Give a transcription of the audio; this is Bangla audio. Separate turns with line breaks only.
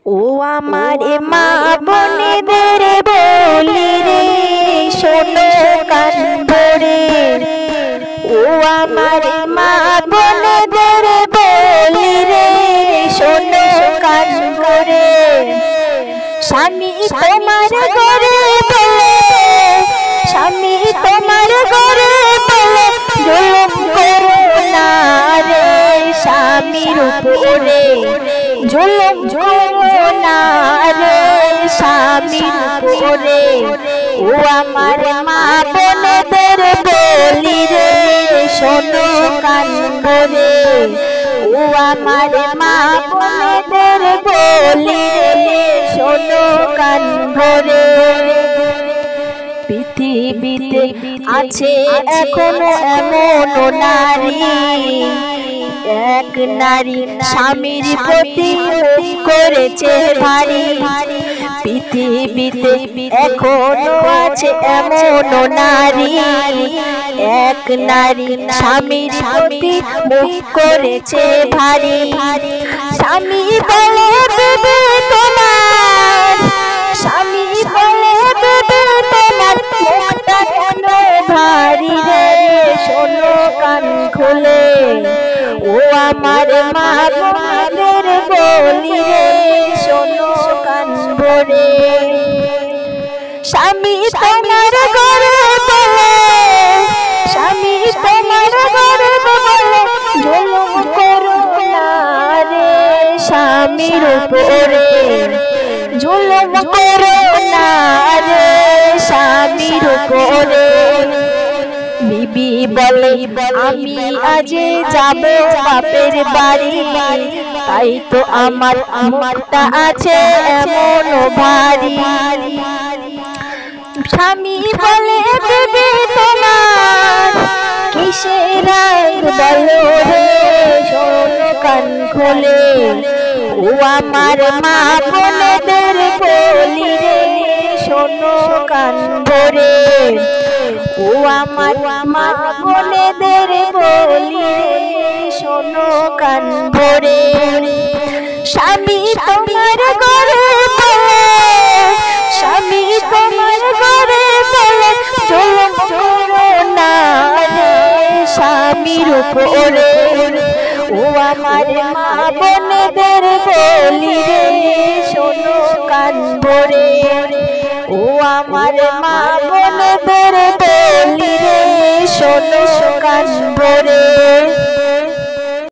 ও আমার মা বোনেদের বলি রে, শোনো কান ভরে। ও আমার মা বোনেদের বলি রে, শোনো কান ভরে। স্বামী তোমার ঘরে বলে, স্বামী তোমার ঘরে বলে, জুলুম করো না রে স্বামীর উপরে, জুলুম করো না রে স্বামীর উপরে। ও আমার মা বোনেদের বলি রে, শোনো কান ভরে। ও আমার মা বোনেদের বলি রে, শোনো কান ভরে। পৃথিবীতে আছে এখনো এমন নারী, এক নারী স্বামীর প্রতি মুখ করেছে ভারী। পৃথিবীতে এখনো আছে এমন নারী, এক নারী স্বামীর প্রতি মুখ করেছে ভারী। স্বামী বলে দেবে তোমার, স্বামী বলে দেবে তোমার, মুখটা কেন ভারী রে শোনো কান খুলে। ও আমার মা বোনেদের বলি রে, শোনো কান ভরে। স্বামী তোমার ঘরে বলে, স্বামী তোমার ঘরে বলে, জুলুম করো না রে স্বামীর উপরে, জুলুম করো না রে স্বামীর উপরে। বিবি বলে আমি আজ যাব বাপের বাড়ি, তাই তো আমার মনটা আছে এমন ভারী। স্বামী বলে দেবে তোমার কিসের রাগ বলো রে, শোনো কান খোলে। ও আমার মা বোনেদের বলি রে, শোনো কান ভরে। ও আমার মা বোনেদের বলি রে, শোনো কান ভরে। স্বামী তোমার ঘরে বলে, স্বামী তোমার ঘরে বলে, জুলুম করো না রে স্বামীর উপরে। ও আমার মা বোনেদের বলি রে, শোনো কান ভরে। ও আমার মা বোনেদের বলি রে, শোনো কান ভরে।